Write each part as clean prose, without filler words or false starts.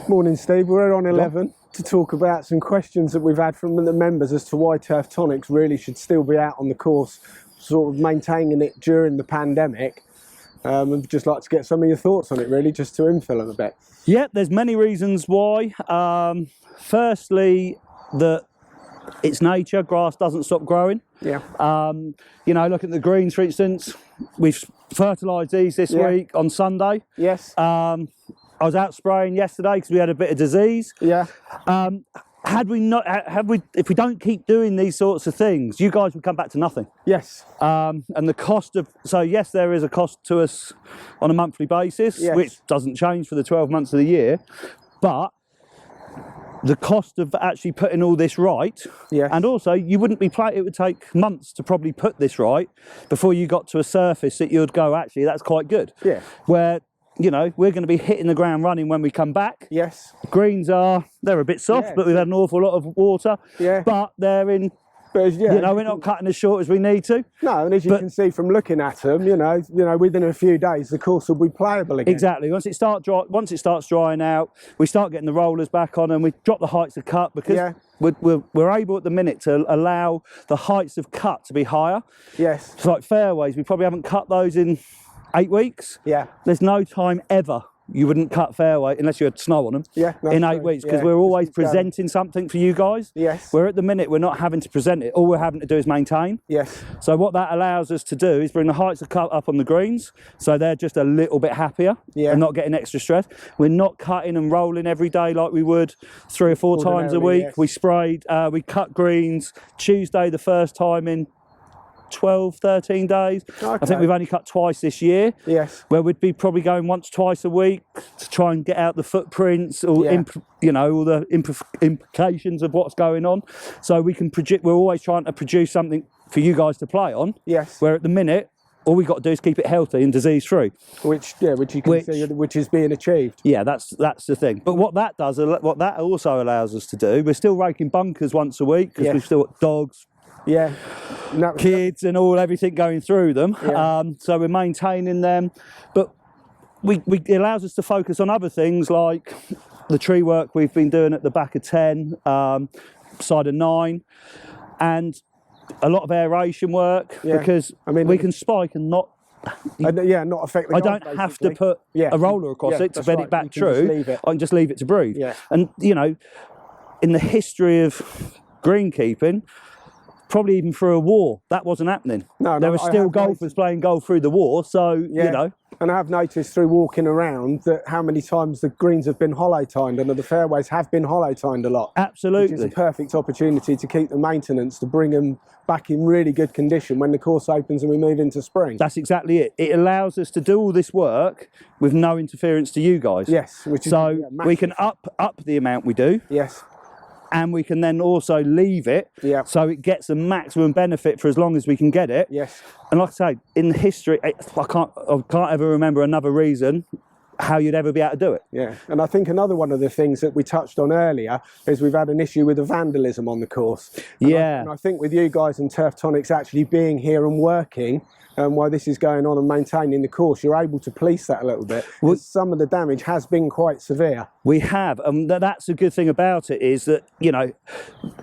Morning, Steve. We're on 11 to talk about some questions that we've had from the members as to why TurfTonics really should still be out on the course, sort of maintaining it during the pandemic. I'd just like to get some of your thoughts on it, really, just to infill them a bit. Yeah, there's many reasons why. Firstly, that it's nature, grass doesn't stop growing. Yeah. You know, look at the greens, for instance. We've fertilised these this week on Sunday. Yes. I was out spraying yesterday because we had a bit of disease. Yeah. If we don't keep doing these sorts of things, you guys would come back to nothing. Yes. And the cost of, so yes, there is a cost to us on a monthly basis, which doesn't change for the 12 months of the year, but the cost of actually putting all this right, and also you wouldn't be it would take months to probably put this right before you got to a surface that you'd go, actually, that's quite good. Yeah. Where, you know, we're going to be hitting the ground running when we come back. Yes. Greens they're a bit soft, but we've had an awful lot of water. Yeah. But they're in, you know, we're not cutting as short as we need to. No, and as you can see from looking at them, you know, within a few days the course will be playable again. Exactly. Once it starts drying out, we start getting the rollers back on, and we drop the heights of cut because we're able at the minute to allow the heights of cut to be higher. Yes. It's like fairways. We probably haven't cut those in 8 weeks. Yeah. There's no time ever you wouldn't cut fairway unless you had snow on them in 8 weeks, because we're always presenting something for you guys. Yes. Where at the minute we're not having to present it, all we're having to do is maintain. Yes. So what that allows us to do is bring the heights of cut up on the greens, so they're just a little bit happier and not getting extra stress. We're not cutting and rolling every day like we would 3 or 4 times a week. We sprayed, we cut greens Tuesday the first time in 12, 13 days. I think we've only cut twice this year. Yes. Where we'd be probably going once, twice a week to try and get out the footprints or you know, all the implications of what's going on. So we can project. We're always trying to produce something for you guys to play on. Yes. Where at the minute, all we've got to do is keep it healthy and disease free. Which you can see, which is being achieved. Yeah, that's the thing. But what that does, what that also allows us to do, we're still raking bunkers once a week because we've still got dogs. Yeah, kids and everything going through them. Yeah. So we're maintaining them, but it allows us to focus on other things like the tree work we've been doing at the back of 10, side of 9, and a lot of aeration work because we can spike and not. Not affect the I don't have to put a roller across it to bed it back true. I can just leave it to breathe. Yeah. And you know, in the history of greenkeeping, probably even through a war, that wasn't happening. There were still golfers playing golf through the war, so, you know. And I have noticed through walking around that how many times the greens have been hollow-tined and the fairways have been hollow-tined a lot. Absolutely. Which is a perfect opportunity to keep the maintenance, to bring them back in really good condition when the course opens and we move into spring. That's exactly it. It allows us to do all this work with no interference to you guys. Yes. Which is, we can up the amount we do. Yes. And we can then also leave it so it gets a maximum benefit for as long as we can get it. Yes. And like I say, in history, I can't ever remember another reason how you'd ever be able to do it. Yeah, and I think another one of the things that we touched on earlier is we've had an issue with the vandalism on the course. And I think with you guys and TurfTonics actually being here and working, while this is going on and maintaining the course, you're able to police that a little bit. Some of the damage has been quite severe. We have, and that's a good thing about it is that, you know,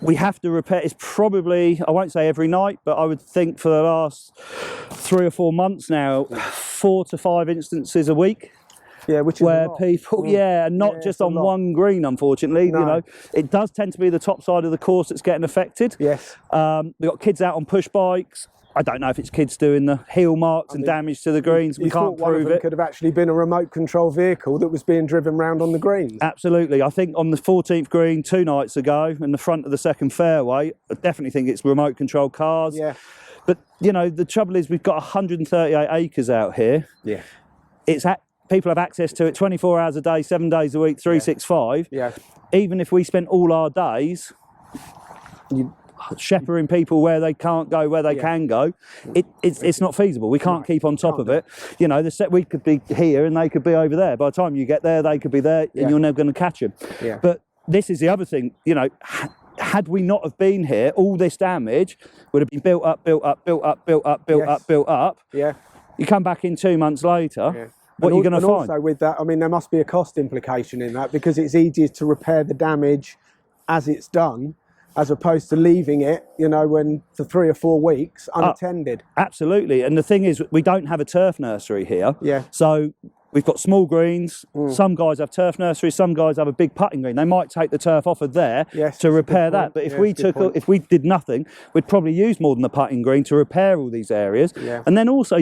we have to repair. It's probably, I won't say every night, but I would think for the last 3 or 4 months now, 4 to 5 instances a week. Yeah, which is where people, and not just on one green, unfortunately. You know, it does tend to be the top side of the course that's getting affected. Yes. We've got kids out on push bikes. I don't know if it's kids doing the heel marks and damage to the greens. We can't prove it. Could have actually been a remote control vehicle that was being driven round on the greens. Absolutely. I think on the 14th green 2 nights ago, in the front of the second fairway, I definitely think it's remote control cars. Yeah. But, you know, the trouble is we've got 138 acres out here. Yeah. People have access to it 24 hours a day, 7 days a week, 365. Yeah. Even if we spent all our days shepherding people where they can't go, where they can go, it's not feasible. We can't keep on top of it. You know, we could be here and they could be over there. By the time you get there, they could be there and you're never going to catch them. Yeah. But this is the other thing, you know, had we not have been here, all this damage would have been built up. Yeah. You come back in 2 months later, what you're going to find. And also with that, I mean, there must be a cost implication in that, because it's easier to repair the damage as it's done, as opposed to leaving it, you know, for 3 or 4 weeks unattended. Absolutely. And the thing is, we don't have a turf nursery here. Yeah. So we've got small greens. Some guys have turf nurseries. Some guys have a big putting green. They might take the turf off of there to repair that. But if we did nothing, we'd probably use more than the putting green to repair all these areas. Yeah. And then also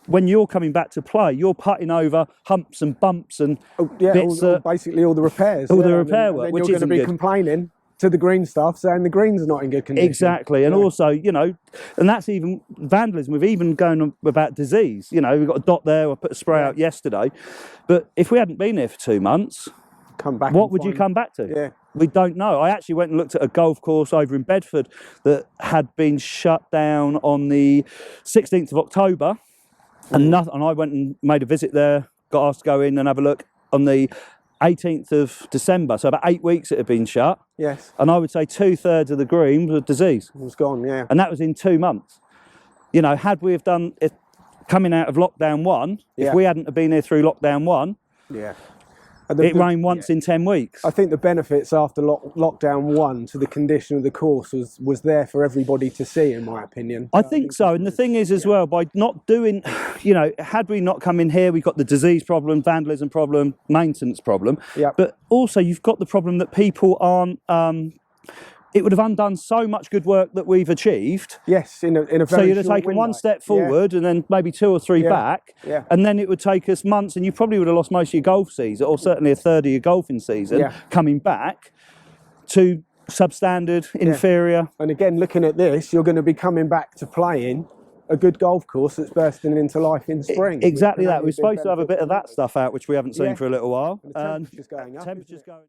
when you're coming back to play, you're putting over humps and bumps and bits. Basically all the repairs. All the repair work, which isn't good. You're going to be complaining to the green stuff, saying the greens are not in good condition. Exactly. And also, you know, and that's even vandalism. We've even gone on about disease. You know, we've got a dot there. I put a spray out yesterday. But if we hadn't been here for 2 months, what would you come back to? Yeah. We don't know. I actually went and looked at a golf course over in Bedford that had been shut down on the 16th of October. And I went and made a visit there, got asked to go in and have a look on the 18th of December, so about 8 weeks it had been shut. Yes. And I would say 2/3 of the green was disease. It was gone, yeah. And that was in 2 months. You know, had we have done it coming out of lockdown 1, if we hadn't have been here through lockdown 1, it rained once in 10 weeks. I think the benefits after lockdown 1 to the condition of the course was there for everybody to see, in my opinion. I think so. And the thing is as well, by not doing, you know, had we not come in here, we've got the disease problem, vandalism problem, maintenance problem. Yeah. But also you've got the problem that people aren't, it would have undone so much good work that we've achieved. Yes, in a very So you'd have short taken window. 1 step forward and then maybe 2 or 3 back. Yeah. And then it would take us months, and you probably would have lost most of your golf season, or certainly 1/3 of your golfing season, coming back to substandard, inferior. And again, looking at this, you're going to be coming back to playing a good golf course that's bursting into life in spring. Exactly that. We're supposed to have a bit of that stuff out, which we haven't seen for a little while. And the temperature's going up. Temperature's going